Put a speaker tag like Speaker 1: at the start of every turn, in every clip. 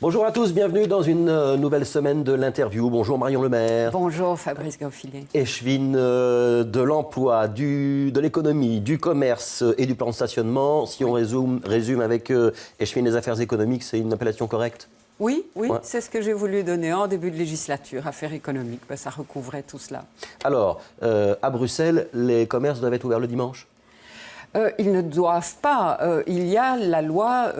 Speaker 1: Bonjour à tous, bienvenue dans une nouvelle semaine de l'interview. Bonjour Marion Lemaire.
Speaker 2: Bonjour Fabrice Gauffilet.
Speaker 1: Échevine de l'emploi, de l'économie, du commerce et du plan de stationnement. Si on résume avec échevine des affaires économiques, c'est une appellation correcte ?
Speaker 2: Oui,
Speaker 1: Ouais.
Speaker 2: c'est ce que j'ai voulu donner en début de législature, affaires économiques. Ben, ça recouvrait tout cela.
Speaker 1: Alors, à Bruxelles, les commerces doivent être ouverts le dimanche ?
Speaker 2: Ils ne doivent pas. Il y a la loi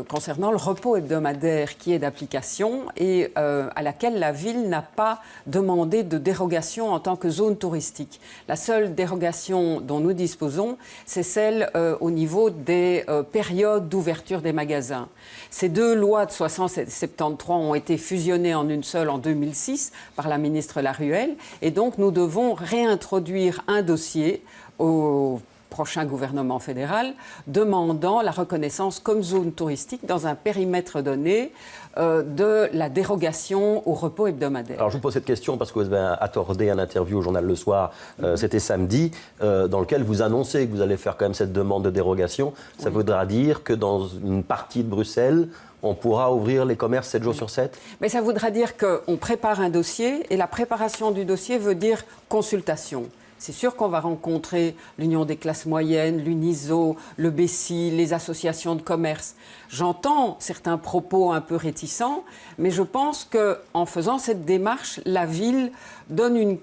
Speaker 2: concernant le repos hebdomadaire qui est d'application et à laquelle la ville n'a pas demandé de dérogation en tant que zone touristique. La seule dérogation dont nous disposons, c'est celle au niveau des périodes d'ouverture des magasins. Ces deux lois de 1973 ont été fusionnées en une seule en 2006 par la ministre Laruelle et donc nous devons réintroduire un dossier au prochain gouvernement fédéral, demandant la reconnaissance comme zone touristique dans un périmètre donné de la dérogation au repos hebdomadaire.
Speaker 1: Alors je vous pose cette question parce que vous avez accordé un interview au journal Le Soir, c'était samedi, dans lequel vous annoncez que vous allez faire quand même cette demande de dérogation. Ça voudra dire que dans une partie de Bruxelles, on pourra ouvrir les commerces 7 jours sur 7 ?
Speaker 2: Mais ça voudra dire qu'on prépare un dossier et la préparation du dossier veut dire consultation. C'est sûr qu'on va rencontrer l'Union des classes moyennes, l'UNISO, le BESI, les associations de commerce. J'entends certains propos un peu réticents, mais je pense qu'en faisant cette démarche, la ville donne une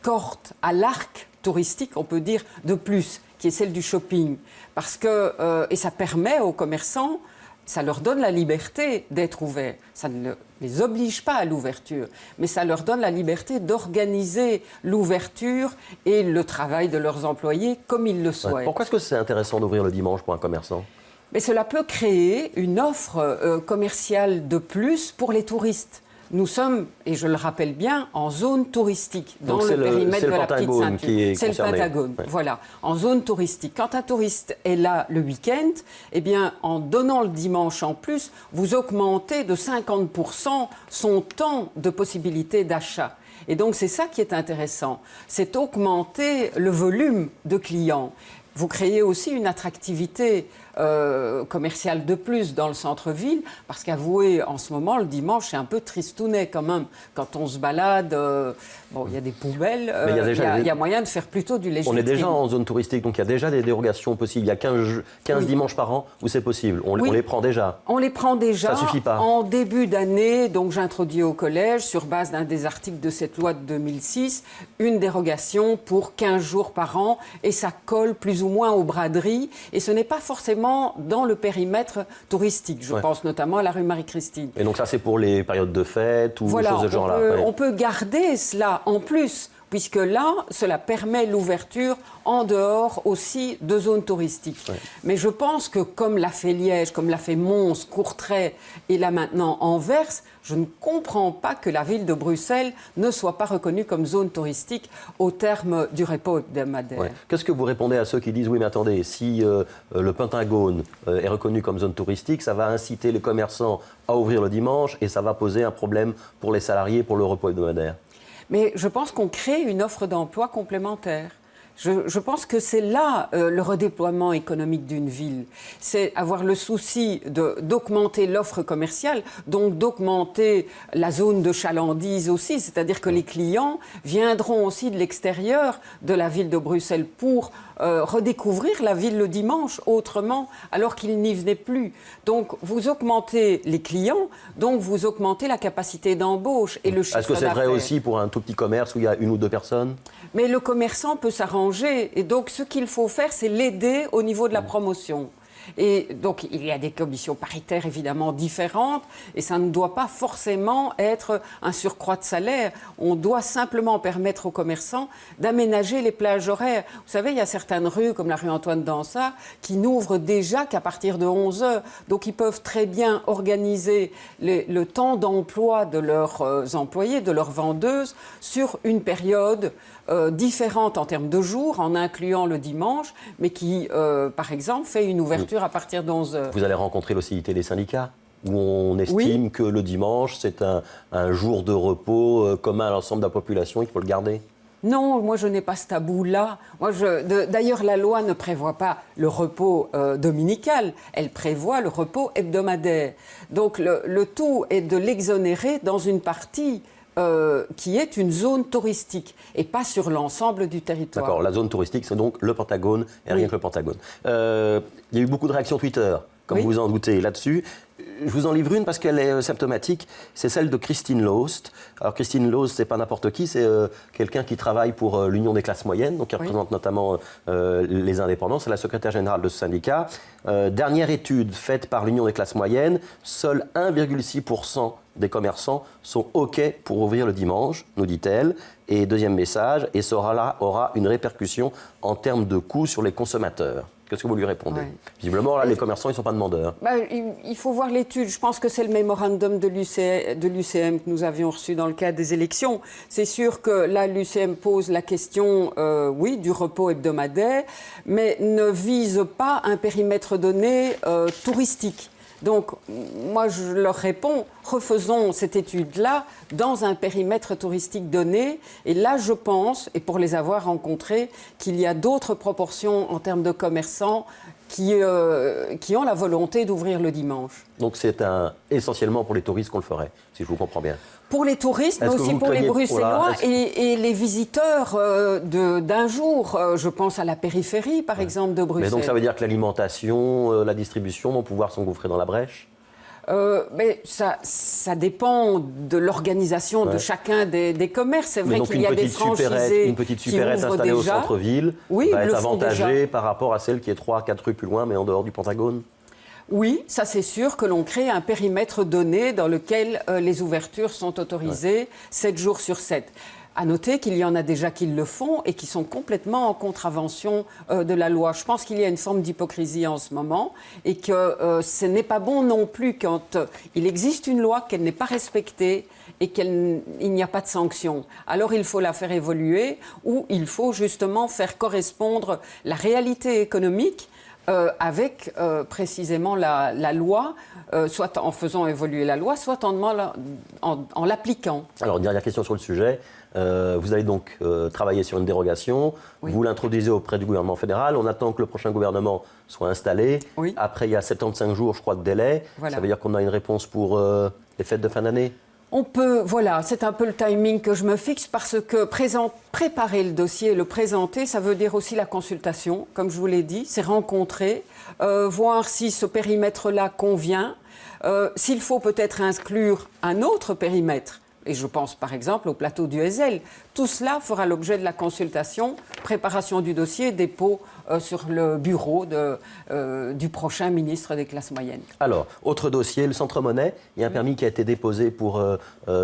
Speaker 2: corde à l'arc touristique, on peut dire, de plus, qui est celle du shopping. Parce que, et ça permet aux commerçants, ça leur donne la liberté d'être ouverts. Ça ne les oblige pas à l'ouverture, mais ça leur donne la liberté d'organiser l'ouverture et le travail de leurs employés comme ils le souhaitent.
Speaker 1: Pourquoi est-ce que c'est intéressant d'ouvrir le dimanche pour un commerçant ?
Speaker 2: Mais cela peut créer une offre commerciale de plus pour les touristes. Nous sommes, et je le rappelle bien, en zone touristique, dans le périmètre de la petite ceinture. C'est le Pentagone,
Speaker 1: ouais.
Speaker 2: voilà, en zone touristique. Quand un touriste est là le week-end, eh bien, en donnant le dimanche en plus, vous augmentez de 50% son temps de possibilité d'achat. Et donc, c'est ça qui est intéressant, c'est augmenter le volume de clients. Vous créez aussi une attractivité commerciale de plus dans le centre-ville, parce qu'avouez, en ce moment, le dimanche, c'est un peu tristounet quand même. Quand on se balade, bon, il y a des poubelles, il y a moyen de faire plutôt du léger.
Speaker 1: On est déjà en zone touristique, donc il y a déjà des dérogations possibles. Il y a 15 dimanches par an où c'est possible. On les prend déjà.
Speaker 2: On les prend déjà.
Speaker 1: Ça suffit pas.
Speaker 2: En début d'année, donc j'introduis au collège, sur base d'un des articles de cette loi de 2006, une dérogation pour 15 jours par an, et ça colle plus ou moins aux braderies, et ce n'est pas forcément dans le périmètre touristique. Je pense notamment à la rue Marie-Christine.
Speaker 1: Et donc ça, c'est pour les périodes de fête ou
Speaker 2: voilà,
Speaker 1: choses de ce genre-là.
Speaker 2: On peut garder cela en plus, puisque là, cela permet l'ouverture en dehors aussi de zones touristiques. Ouais. Mais je pense que comme l'a fait Liège, comme l'a fait Mons, Courtrai et là maintenant Anvers, je ne comprends pas que la ville de Bruxelles ne soit pas reconnue comme zone touristique au terme du repos hebdomadaire.
Speaker 1: Ouais. Qu'est-ce que vous répondez à ceux qui disent « Oui, mais attendez, si le Pentagone est reconnu comme zone touristique, ça va inciter les commerçants à ouvrir le dimanche et ça va poser un problème pour les salariés pour le repos hebdomadaire ».
Speaker 2: Mais je pense qu'on crée une offre d'emploi complémentaire. Je pense que c'est là le redéploiement économique d'une ville. C'est avoir le souci d'augmenter l'offre commerciale, donc d'augmenter la zone de chalandise aussi. C'est-à-dire que les clients viendront aussi de l'extérieur de la ville de Bruxelles pour redécouvrir la ville le dimanche autrement, alors qu'ils n'y venaient plus. Donc vous augmentez les clients, donc vous augmentez la capacité d'embauche et le chiffre d'affaires.
Speaker 1: Est-ce que c'est vrai aussi pour un tout petit commerce où il y a une ou deux personnes ?
Speaker 2: Mais le commerçant peut s'arranger. Et donc, ce qu'il faut faire, c'est l'aider au niveau de la promotion. Et donc, il y a des commissions paritaires évidemment différentes et ça ne doit pas forcément être un surcroît de salaire. On doit simplement permettre aux commerçants d'aménager les plages horaires. Vous savez, il y a certaines rues, comme la rue Antoine Dansard, qui n'ouvrent déjà qu'à partir de 11 heures. Donc, ils peuvent très bien organiser le temps d'emploi de leurs employés, de leurs vendeuses, sur une période différente en termes de jours, en incluant le dimanche, mais qui, par exemple, fait une ouverture à partir de 11 heures.
Speaker 1: Vous allez rencontrer l'OCIT des syndicats où on estime que le dimanche, c'est un jour de repos commun à l'ensemble de la population, il faut le garder.
Speaker 2: Non, moi je n'ai pas ce tabou-là. D'ailleurs, la loi ne prévoit pas le repos dominical, elle prévoit le repos hebdomadaire. Donc le tout est de l'exonérer dans une partie qui est une zone touristique et pas sur l'ensemble du territoire.
Speaker 1: D'accord, la zone touristique, c'est donc le Pentagone et rien que le Pentagone. Il y a eu beaucoup de réactions Twitter, comme vous en doutez, là-dessus. Je vous en livre une parce qu'elle est symptomatique, c'est celle de Christine Lost. Alors Christine Lost, c'est pas n'importe qui, c'est quelqu'un qui travaille pour l'Union des classes moyennes, donc qui représente notamment les indépendants, c'est la secrétaire générale de ce syndicat. Dernière étude faite par l'Union des classes moyennes, seuls 1,6% des commerçants sont OK pour ouvrir le dimanche, nous dit-elle. Et deuxième message, et ça aura une répercussion en termes de coûts sur les consommateurs. Qu'est-ce que vous lui répondez? Visiblement, là, les commerçants, ils ne sont pas demandeurs.
Speaker 2: Il faut voir l'étude. Je pense que c'est le mémorandum de l'UCM que nous avions reçu dans le cadre des élections. C'est sûr que là, l'UCM pose la question, oui, du repos hebdomadaire, mais ne vise pas un périmètre donné touristique. Donc, moi, je leur réponds, refaisons cette étude-là dans un périmètre touristique donné. Et là, je pense, et pour les avoir rencontrés, qu'il y a d'autres proportions en termes de commerçants qui ont la volonté d'ouvrir le dimanche.
Speaker 1: Donc, c'est essentiellement pour les touristes qu'on le ferait, si je vous comprends bien.
Speaker 2: Pour les touristes, mais aussi pour les Bruxellois et les visiteurs d'un jour. Je pense à la périphérie, par exemple, de Bruxelles.
Speaker 1: Mais donc ça veut dire que l'alimentation, la distribution vont pouvoir s'engouffrer dans la brèche?
Speaker 2: Mais ça dépend de l'organisation de chacun des commerces. C'est vrai qu'il y a des franchisés
Speaker 1: une petite supérette installée au centre-ville va être avantagée par rapport à celle qui est 3-4 rues plus loin, mais en dehors du Pentagone?
Speaker 2: Oui, ça c'est sûr que l'on crée un périmètre donné dans lequel les ouvertures sont autorisées 7 jours sur 7. À noter qu'il y en a déjà qui le font et qui sont complètement en contravention de la loi. Je pense qu'il y a une forme d'hypocrisie en ce moment et que ce n'est pas bon non plus quand il existe une loi, qu'elle n'est pas respectée et qu'il n'y a pas de sanction. Alors il faut la faire évoluer ou il faut justement faire correspondre la réalité économique avec précisément la loi, soit en faisant évoluer la loi, soit en l'appliquant.
Speaker 1: Alors, une dernière question sur le sujet. Vous allez donc travailler sur une dérogation. Oui. Vous l'introduisez auprès du gouvernement fédéral. On attend que le prochain gouvernement soit installé. Oui. Après, il y a 75 jours, je crois, de délai. Voilà. Ça veut dire qu'on a une réponse pour les fêtes de fin d'année?
Speaker 2: On peut, voilà, c'est un peu le timing que je me fixe parce que préparer le dossier, le présenter, ça veut dire aussi la consultation, comme je vous l'ai dit, c'est rencontrer, voir si ce périmètre-là convient, s'il faut peut-être inclure un autre périmètre. Et je pense par exemple au plateau du Heysel. Tout cela fera l'objet de la consultation, préparation du dossier, dépôt sur le bureau du prochain ministre des classes moyennes.
Speaker 1: Alors, autre dossier, le Centre Monnaie. Il y a un permis qui a été déposé pour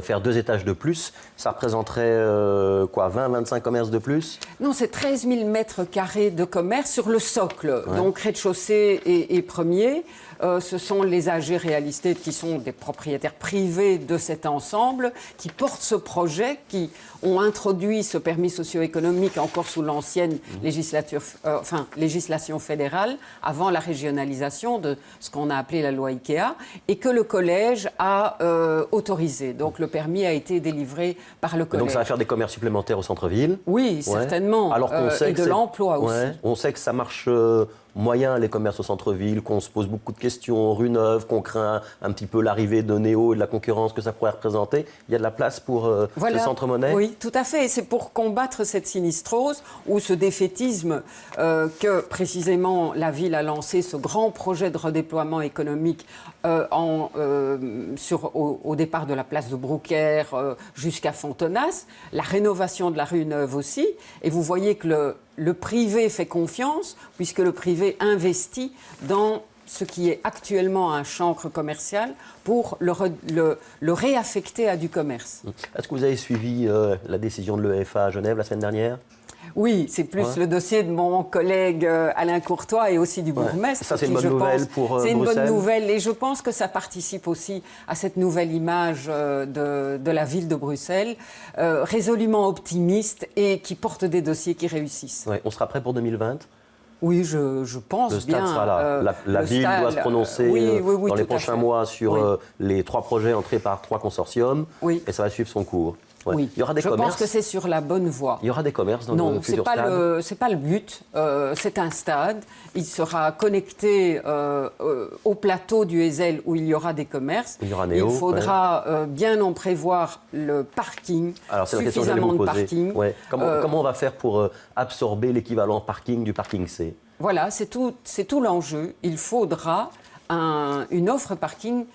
Speaker 1: faire 2 étages de plus. Ça représenterait 20-25 commerces de plus?
Speaker 2: Non, c'est 13 000 mètres carrés de commerce sur le socle, donc rez-de-chaussée et premier. Ce sont les AG Real Estate qui sont des propriétaires privés de cet ensemble, qui portent ce projet, qui ont introduit ce permis socio-économique encore sous l'ancienne législation fédérale, avant la régionalisation de ce qu'on a appelé la loi IKEA, et que le collège a autorisé. Donc le permis a été délivré par le collège.
Speaker 1: Donc ça va faire des commerces supplémentaires au centre-ville?
Speaker 2: Oui, certainement.
Speaker 1: Alors qu'on sait
Speaker 2: et de l'emploi aussi.
Speaker 1: On sait que ça marche moyen, les commerces au centre-ville, qu'on se pose beaucoup de questions, rue Neuve, qu'on craint un petit peu l'arrivée de Néo et de la concurrence que ça pourrait représenter. Il y a de la place pour le Centre Monnaie?
Speaker 2: Oui, tout à fait. Et c'est pour combattre cette sinistrose ou ce défaitisme que précisément la ville a lancé ce grand projet de redéploiement économique au départ de la place de Brouckère jusqu'à Fontenasse, la rénovation de la rue Neuve aussi. Et vous voyez que le privé fait confiance, puisque le privé investit dans ce qui est actuellement un chancre commercial pour le réaffecter à du commerce.
Speaker 1: Est-ce que vous avez suivi la décision de l'UEFA à Genève la semaine dernière?
Speaker 2: Oui, c'est plus le dossier de mon collègue Alain Courtois et aussi du bourgmestre.
Speaker 1: Ça, c'est une bonne nouvelle pour Bruxelles.
Speaker 2: C'est une bonne nouvelle et je pense que ça participe aussi à cette nouvelle image de la ville de Bruxelles, résolument optimiste et qui porte des dossiers qui réussissent.
Speaker 1: Ouais, on sera prêt pour 2020?
Speaker 2: Oui, je pense bien.
Speaker 1: Le stade sera là. La ville doit se prononcer dans les prochains mois sur les 3 projets entrés par 3 consortiums et ça va suivre son cours. Ouais.
Speaker 2: Oui,
Speaker 1: Il y aura des
Speaker 2: je
Speaker 1: commerces.
Speaker 2: pense que c'est sur la bonne voie.
Speaker 1: Il y aura des commerces dans
Speaker 2: Non,
Speaker 1: le
Speaker 2: c'est
Speaker 1: futur
Speaker 2: pas
Speaker 1: stade.
Speaker 2: c'est pas le but. C'est un stade. Il sera connecté au plateau du Heysel où il y aura des commerces.
Speaker 1: Il y aura Néo,
Speaker 2: Il faudra bien en prévoir le parking.
Speaker 1: Alors c'est la question que j'allais
Speaker 2: Suffisamment
Speaker 1: vous
Speaker 2: de
Speaker 1: poser.
Speaker 2: parking.
Speaker 1: Ouais. Comment on va faire pour absorber l'équivalent parking du parking C?
Speaker 2: Voilà, c'est tout l'enjeu. Il faudra une offre parking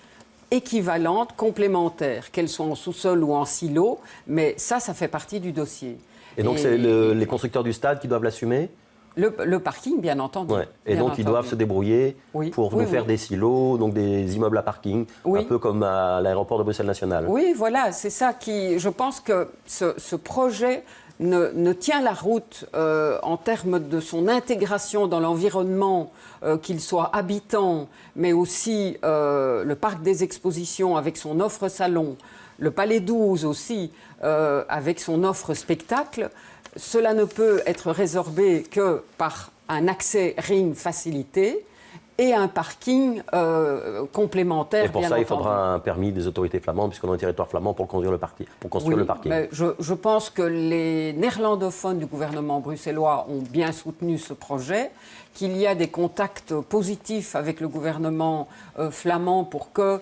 Speaker 2: équivalente, complémentaire, qu'elle soit en sous-sol ou en silo, mais ça fait partie du dossier.
Speaker 1: Et donc c'est les constructeurs du stade qui doivent l'assumer?
Speaker 2: Le parking, bien entendu.
Speaker 1: Ouais. Et
Speaker 2: Bien
Speaker 1: donc ils
Speaker 2: entendu.
Speaker 1: doivent se débrouiller pour nous faire des silos, donc des immeubles à parking, un peu comme à l'aéroport de Bruxelles National.
Speaker 2: Oui, voilà, c'est ça qui... Je pense que ce projet ne tient la route en termes de son intégration dans l'environnement, qu'il soit habitant, mais aussi le parc des expositions avec son offre salon, le Palais 12 aussi avec son offre spectacle. Cela ne peut être résorbé que par un accès ring facilité et un parking complémentaire.
Speaker 1: Et pour ça, il faudra un permis des autorités flamandes, puisqu'on est un territoire flamand, pour construire le parking.
Speaker 2: Mais je pense que les néerlandophones du gouvernement bruxellois ont bien soutenu ce projet, qu'il y a des contacts positifs avec le gouvernement flamand pour que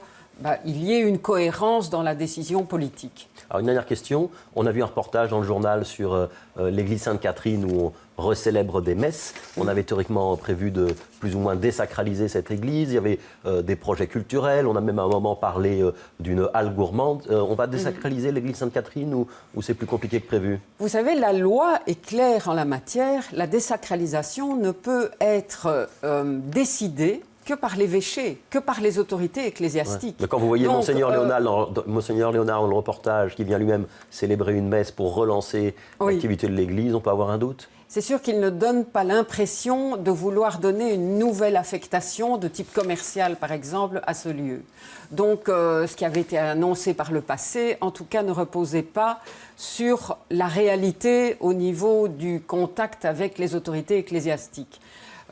Speaker 2: il y ait une cohérence dans la décision politique.
Speaker 1: Alors une dernière question. On a vu un reportage dans le journal sur l'église Sainte-Catherine où on recélèbre des messes. On avait théoriquement prévu de plus ou moins désacraliser cette église. Il y avait des projets culturels. On a même à un moment parlé d'une halle gourmande. On va désacraliser l'église Sainte-Catherine ou c'est plus compliqué que prévu?
Speaker 2: Vous savez, la loi est claire en la matière. La désacralisation ne peut être décidée que par l'évêché, que par les autorités ecclésiastiques.
Speaker 1: Ouais. Mais quand vous voyez Monseigneur Léonard dans le reportage qui vient lui-même célébrer une messe pour relancer l'activité de l'Église, on peut avoir un doute?
Speaker 2: C'est sûr qu'il ne donne pas l'impression de vouloir donner une nouvelle affectation de type commercial, par exemple, à ce lieu. Donc, ce qui avait été annoncé par le passé, en tout cas, ne reposait pas sur la réalité au niveau du contact avec les autorités ecclésiastiques.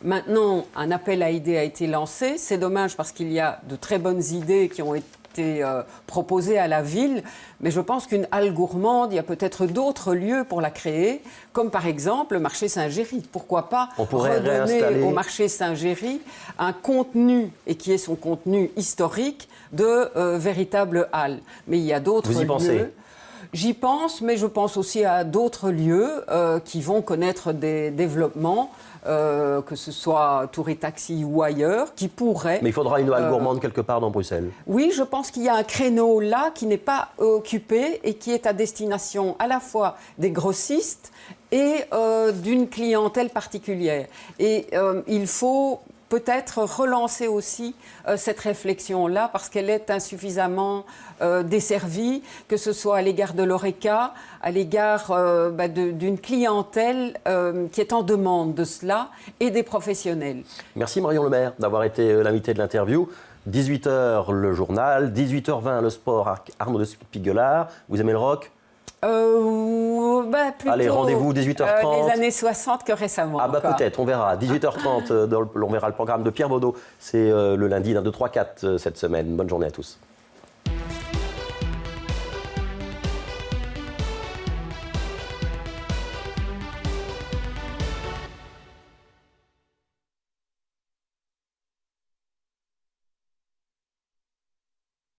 Speaker 2: Maintenant, un appel à idées a été lancé. C'est dommage parce qu'il y a de très bonnes idées qui ont été proposées à la ville. Mais je pense qu'une halle gourmande, il y a peut-être d'autres lieux pour la créer, comme par exemple le marché Saint-Géry. Pourquoi pas redonner au marché Saint-Géry un contenu, et qui est son contenu historique, de véritable halle. Mais il y a d'autres lieux.
Speaker 1: Vous y pensez ?
Speaker 2: J'y pense, mais je pense aussi à d'autres lieux qui vont connaître des développements. Que ce soit Tour et Taxi ou ailleurs, qui pourraient...
Speaker 1: Mais il faudra une halle gourmande quelque part dans Bruxelles.
Speaker 2: Oui, je pense qu'il y a un créneau là qui n'est pas occupé et qui est à destination à la fois des grossistes et d'une clientèle particulière. Et il faut peut-être relancer aussi cette réflexion-là parce qu'elle est insuffisamment desservie, que ce soit à l'égard de l'ORECA, à l'égard d'une clientèle qui est en demande de cela et des professionnels.
Speaker 1: Merci Marion Le Maire d'avoir été l'invité de l'interview. 18h le journal, 18h20 le sport, Arnaud de Spiegelard. Vous aimez le rock ?
Speaker 2: Plutôt,
Speaker 1: allez, rendez-vous 18h30.
Speaker 2: Les années 60 que récemment.
Speaker 1: Peut-être, on verra. 18h30, on verra le programme de Pierre Baudot. C'est le lundi d'un 2, 3, 4 cette semaine. Bonne journée à tous.